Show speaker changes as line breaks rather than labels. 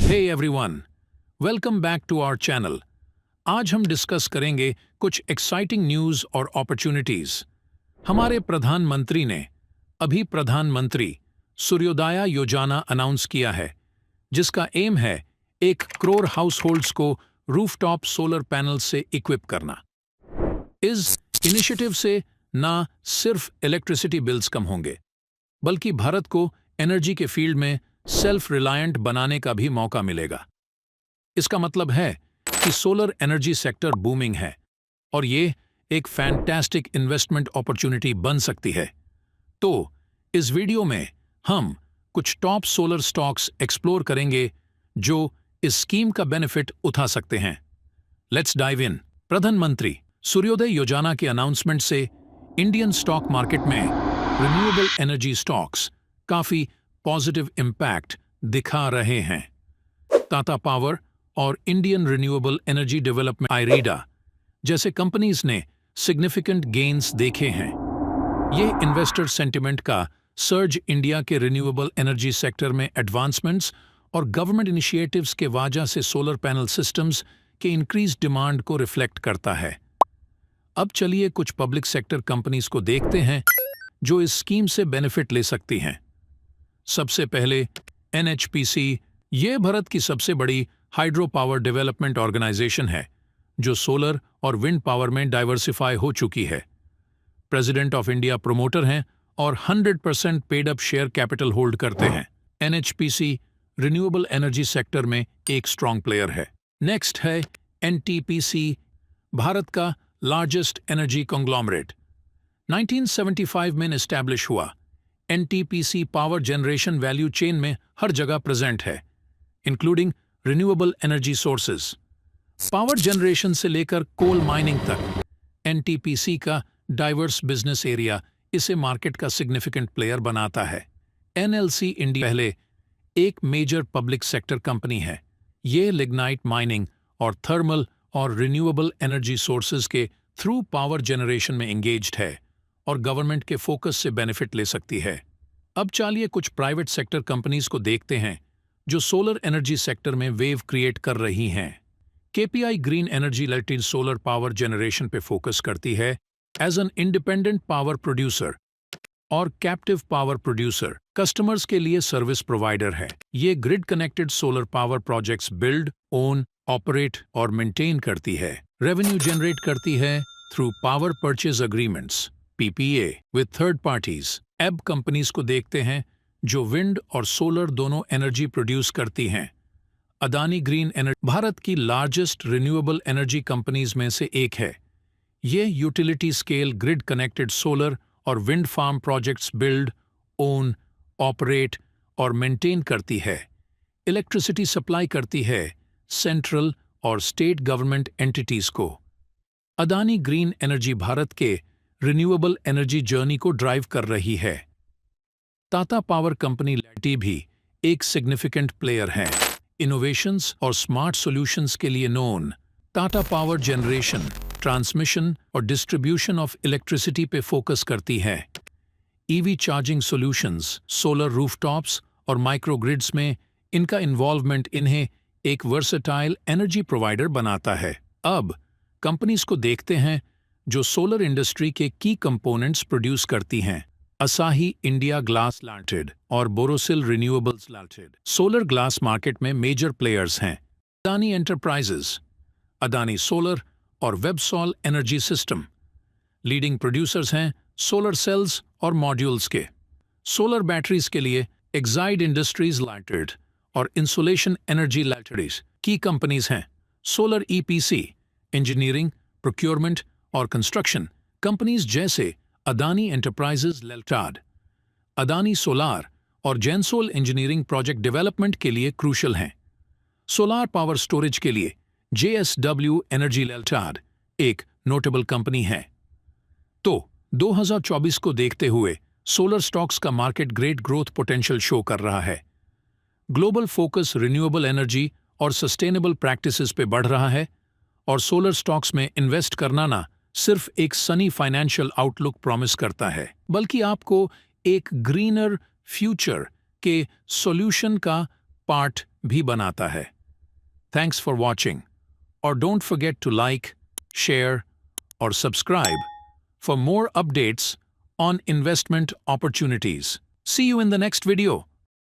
Hey everyone, welcome back to our channel. आज हम discuss करेंगे कुछ एक्साइटिंग न्यूज़ और अपॉर्चुनिटीज़। हमारे प्रधानमंत्री ने अभी प्रधानमंत्री सूर्योदय योजना अनाउंस किया है, जिसका एम है 1 करोड़ हाउस होल्ड्स को रूफटॉप सोलर पैनल से इक्विप करना। इस इनिशिएटिव से ना सिर्फ इलेक्ट्रिसिटी बिल्स कम होंगे, बल्कि भारत को एनर्जी के फील्ड में सेल्फ रिलायंट बनाने का भी मौका मिलेगा। इसका मतलब है कि सोलर एनर्जी सेक्टर बूमिंग है और ये एक फैंटास्टिक इन्वेस्टमेंट अपॉर्चुनिटी बन सकती है। तो इस वीडियो में हम कुछ टॉप सोलर स्टॉक्स एक्सप्लोर करेंगे जो इस स्कीम का बेनिफिट उठा सकते हैं। Let's dive in. प्रधानमंत्री सूर्योदय योजना के अनाउंसमेंट से इंडियन स्टॉक मार्केट में रिन्यूएबल एनर्जी स्टॉक्स काफी पॉजिटिव इम्पैक्ट दिखा रहे हैं। टाटा पावर और इंडियन रिन्यूएबल एनर्जी डेवलपमेंट आईरीडा जैसे कंपनीज ने सिग्निफिकेंट गेन्स देखे हैं। ये इन्वेस्टर सेंटिमेंट का सर्ज इंडिया के रिन्यूएबल एनर्जी सेक्टर में एडवांसमेंट्स और गवर्नमेंट इनिशिएटिव्स के वजह से सोलर पैनल सिस्टम्स के इंक्रीज डिमांड को रिफ्लेक्ट करता है। अब चलिए कुछ पब्लिक सेक्टर कंपनीज को देखते हैं जो इस स्कीम से बेनिफिट ले सकती हैं। सबसे पहले एनएचपीसी, ये भारत की सबसे बड़ी हाइड्रो पावर डेवलपमेंट ऑर्गेनाइजेशन है जो सोलर और विंड पावर में डाइवर्सिफाई हो चुकी है। प्रेसिडेंट ऑफ इंडिया प्रोमोटर हैं और 100% paid up share capital hold करते हैं। एनएचपीसी रिन्यूएबल एनर्जी सेक्टर में एक स्ट्रांग प्लेयर है। नेक्स्ट है एनटीपीसी, भारत का लार्जेस्ट एनर्जी कॉन्ग्लोमरेट। 1975 में एस्टैब्लिश हुआ। NTPC power generation value chain में हर जगह प्रेजेंट है, including renewable energy sources. Power generation से लेकर कोल माइनिंग तक एनटीपीसी का डाइवर्स बिजनेस एरिया इसे मार्केट का सिग्निफिकेंट प्लेयर बनाता है। एनएलसी इंडिया पहले एक मेजर पब्लिक सेक्टर कंपनी है। ये लिग्नाइट माइनिंग और थर्मल और रिन्यूएबल एनर्जी सोर्सेज के थ्रू पावर जनरेशन में एंगेज्ड है और गवर्नमेंट के फोकस से बेनिफिट ले सकती है। अब चलिए कुछ प्राइवेट सेक्टर कंपनीज को देखते हैं जो सोलर एनर्जी सेक्टर में वेव क्रिएट कर रही हैं। KPI green energy limited solar power generation पे फोकस करती है as an independent power producer और कैप्टिव पावर प्रोड्यूसर कस्टमर्स के लिए सर्विस प्रोवाइडर है। ये grid connected solar power projects build, own, operate और मेंटेन करती है। रेवेन्यू जनरेट करती है through power purchase agreements PPA with third parties. एब कंपनीज को देखते हैं जो विंड और सोलर दोनों एनर्जी प्रोड्यूस करती हैं। अदानी ग्रीन एनर्जी भारत की लार्जेस्ट रिन्यूएबल एनर्जी कंपनीज में से एक है। ये utility scale grid connected solar और wind farm projects build, own, operate और मेंटेन करती है। इलेक्ट्रिसिटी सप्लाई करती है सेंट्रल और स्टेट गवर्नमेंट एंटिटीज को। अदानी ग्रीन एनर्जी भारत के रिन्यूएबल एनर्जी जर्नी को ड्राइव कर रही है। टाटा पावर कंपनी लिमिटेड भी एक सिग्निफिकेंट प्लेयर है। इनोवेशंस और स्मार्ट सॉल्यूशंस के लिए known, Tata power generation, transmission और डिस्ट्रीब्यूशन ऑफ इलेक्ट्रिसिटी पे फोकस करती है। EV charging solutions, solar rooftops और माइक्रोग्रिड्स में इनका इन्वॉल्वमेंट इन्हें एक वर्सेटाइल एनर्जी प्रोवाइडर बनाता है। अब कंपनीज को देखते हैं जो सोलर इंडस्ट्री के की कंपोनेंट्स प्रोड्यूस करती हैं। असाही इंडिया ग्लास लिमिटेड और Borosil renewables limited solar glass market में मेजर प्लेयर्स हैं। अदानी एंटरप्राइजेस, अदानी सोलर और वेबसॉल एनर्जी सिस्टम लीडिंग प्रोड्यूसर्स हैं सोलर सेल्स और मॉड्यूल्स के। सोलर बैटरीज के लिए एक्साइड इंडस्ट्रीज लिमिटेड और इंसुलेशन एनर्जी लिमिटेड की कंपनीज हैं। सोलर EPC, इंजीनियरिंग, प्रोक्योरमेंट और कंस्ट्रक्शन कंपनीज जैसे Adani enterprises limited, Adani solar और जेनसोल इंजीनियरिंग प्रोजेक्ट डेवलपमेंट के लिए क्रूशल हैं। सोलार पावर स्टोरेज के लिए JSW एनर्जी लिमिटेड एक नोटेबल कंपनी है। तो 2024 को देखते हुए सोलर स्टॉक्स का market great growth potential show कर रहा है। ग्लोबल फोकस रिन्यूएबल एनर्जी और सस्टेनेबल प्रैक्टिसेस पे बढ़ रहा है और सोलर स्टॉक्स में इन्वेस्ट करना ना सिर्फ एक सनी फाइनेंशियल आउटलुक प्रॉमिस करता है, बल्कि आपको एक ग्रीनर फ्यूचर के सॉल्यूशन का पार्ट भी बनाता है। थैंक्स फॉर वॉचिंग और don't forget to like, share और subscribe for more updates on investment opportunities. See you in the next video.